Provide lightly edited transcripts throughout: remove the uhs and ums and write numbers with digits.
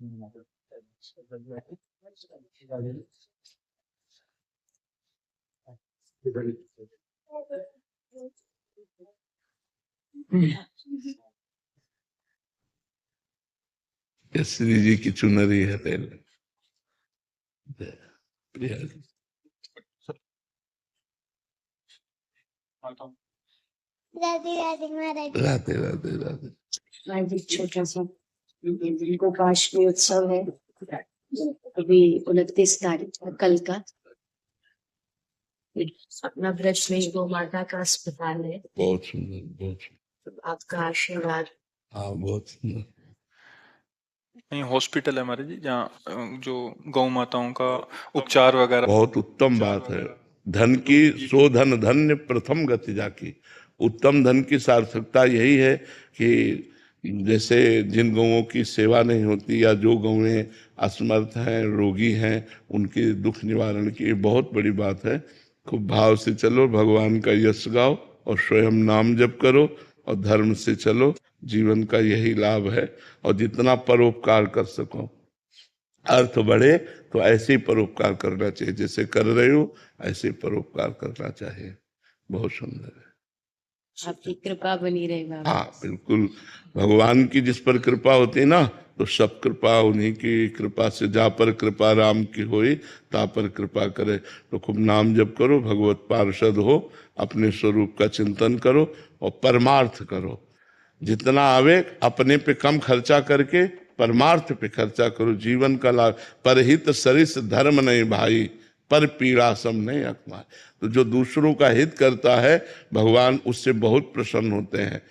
ये श्री जी की चुनरी है तेल। प्रिया जी। राधे राधे महाराज। राधे राधे राधे। आज एक छोटा सा गोपाष्टमी उत्सव है, अभी 29 तारीख कल का। अपना ब्रज में गौ माता का अस्पताल है। बहुत सुंदर, बहुत सुंदर। आपका आशीर्वाद। हाँ, बहुत सुंदर। नहीं, हॉस्पिटल है हमारे जी, जहाँ जो गौ माताओं का उपचार वगैरह। बहुत उत्तम बात है। धन की सो धन धन्य प्रथम गति जाकी। उत्तम धन की सार्थकता यही है कि जैसे जिन गौओं की सेवा नहीं होती या जो गौएं असमर्थ हैं, रोगी हैं, उनके दुख निवारण की बहुत बड़ी बात है। खूब भाव से चलो, भगवान का यश गाओ और स्वयं नाम जप करो और धर्म से चलो। जीवन का यही लाभ है। और जितना परोपकार कर सको, अर्थ बढ़े, तो ऐसे ही परोपकार करना चाहिए। जैसे कर रहे हो ऐसे ही परोपकार करना चाहिए। बहुत सुंदर है। आपकी कृपा बनी रहे बाबा। हाँ, बिल्कुल। भगवान की जिस पर कृपा होती है ना, तो सब कृपा उन्हीं की कृपा से। जा पर कृपा राम की होई, ता पर कृपा करे। तो खूब नाम जप करो, भगवत पार्षद हो, अपने स्वरूप का चिंतन करो और परमार्थ करो। जितना आवे अपने पे कम खर्चा करके परमार्थ पे खर्चा करो। जीवन का लाभ। परहित सरिस धर्म नहीं भाई, पर पीड़ा सम नहीं अकमाय। तो जो दूसरों का हित करता है, भगवान उससे बहुत प्रसन्न होते हैं।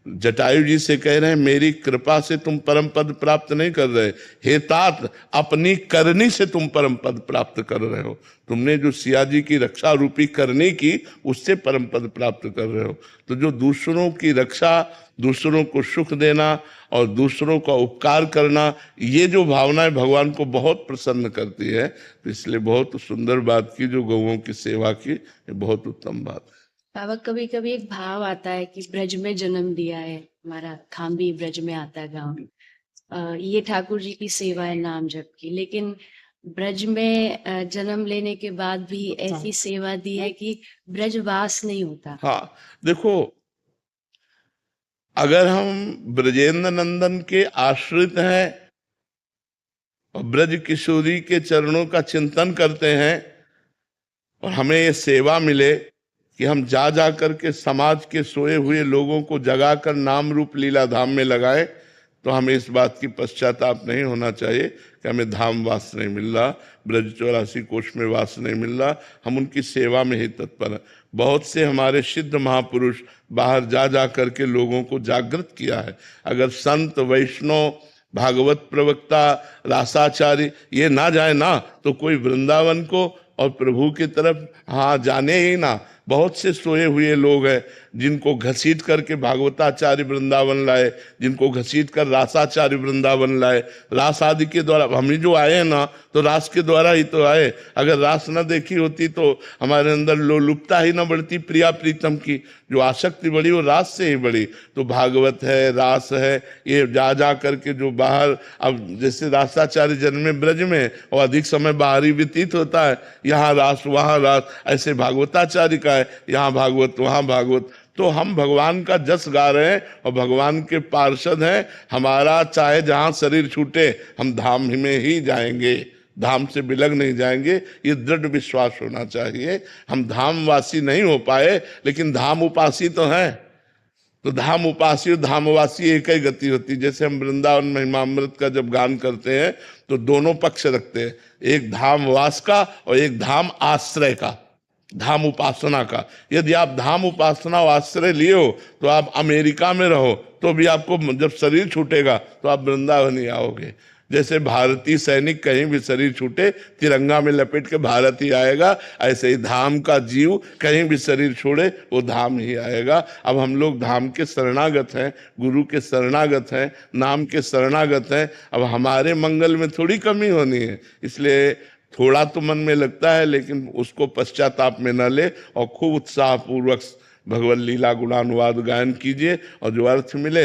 जटायु जी से कह रहे हैं, मेरी कृपा से तुम परम पद प्राप्त नहीं कर रहे, हे तात, अपनी करनी से तुम परम पद प्राप्त कर रहे हो। तुमने जो सिया जी की रक्षा रूपी करनी की, उससे परम पद प्राप्त कर रहे हो। तो जो दूसरों की रक्षा, दूसरों को सुख देना और दूसरों का उपकार करना, ये जो भावनाएं भगवान को बहुत प्रसन्न करती है। तो इसलिए बहुत सुंदर बात की जो गौओं की सेवा की, ये बहुत उत्तम बात है। बाबा, कभी कभी एक भाव आता है कि ब्रज में जन्म दिया है, हमारा खाम्बी ब्रज में आता है गाँव। ये ठाकुर जी की सेवा है नाम जप की, लेकिन ब्रज में जन्म लेने के बाद भी ऐसी सेवा दी है कि ब्रजवास नहीं होता। हाँ, देखो, अगर हम ब्रजेंद्र नंदन के आश्रित हैं और ब्रज किशोरी के चरणों का चिंतन करते हैं और हमें ये सेवा मिले कि हम जा जा करके समाज के सोए हुए लोगों को जगाकर नाम रूप लीला धाम में लगाए, तो हमें इस बात की पश्चाताप नहीं होना चाहिए कि हमें धाम वास नहीं मिल रहा, ब्रज 84 कोष में वास नहीं मिल रहा। हम उनकी सेवा में ही तत्पर हैं। बहुत से हमारे सिद्ध महापुरुष बाहर जा जा करके लोगों को जागृत किया है। अगर संत, वैष्णव, भागवत प्रवक्ता, रासाचारी ये ना जाए ना, तो कोई वृंदावन को और प्रभु की तरफ हाँ जाने ही ना। बहुत से सोए हुए लोग हैं जिनको घसीट करके भागवताचार्य वृंदावन लाए, जिनको घसीट कर रासाचार्य वृंदावन लाए। रास आदि के द्वारा हम ही जो आए हैं ना, तो रास के द्वारा ही तो आए। अगर रास न देखी होती तो हमारे अंदर लोलुपता ही न बढ़ती, प्रिया प्रीतम की जो आसक्ति बढ़ी वो रास से ही बढ़ी। तो भागवत है, रास है, ये जा जा करके जो बाहर, अब जैसे रासाचार्य जन्मे ब्रज में और अधिक समय बाहरी व्यतीत होता है, यहाँ रास वहाँ रास, ऐसे भागवताचार्य का है, यहाँ भागवत वहाँ भागवत। तो हम भगवान का जस गा रहे हैं और भगवान के पार्षद हैं। हमारा चाहे जहाँ शरीर छूटे, हम धाम में ही जाएंगे, धाम से बिलग नहीं जाएंगे। ये दृढ़ विश्वास होना चाहिए। हम धामवासी नहीं हो पाए, लेकिन धाम उपासी तो हैं। तो धाम उपासी और धामवासी एक ही गति होती। जैसे हम वृंदावन महिमामृत का जब गान करते हैं तो दोनों पक्ष रखते हैं, एक धामवास का और एक धाम आश्रय का, धाम उपासना का। यदि आप धाम उपासना और आश्रय लिए हो तो आप अमेरिका में रहो तो भी आपको जब शरीर छूटेगा तो आप वृंदावन ही आओगे। जैसे भारतीय सैनिक कहीं भी शरीर छूटे तिरंगा में लपेट के भारत ही आएगा, ऐसे ही धाम का जीव कहीं भी शरीर छोड़े वो धाम ही आएगा। अब हम लोग धाम के शरणागत हैं, गुरु के शरणागत हैं, नाम के शरणागत हैं। अब हमारे मंगल में थोड़ी कमी होनी है। इसलिए थोड़ा तो मन में लगता है, लेकिन उसको पश्चाताप में न ले और खूब उत्साह पूर्वक भगवत लीला गुणानुवाद गायन कीजिए और जो अर्थ मिले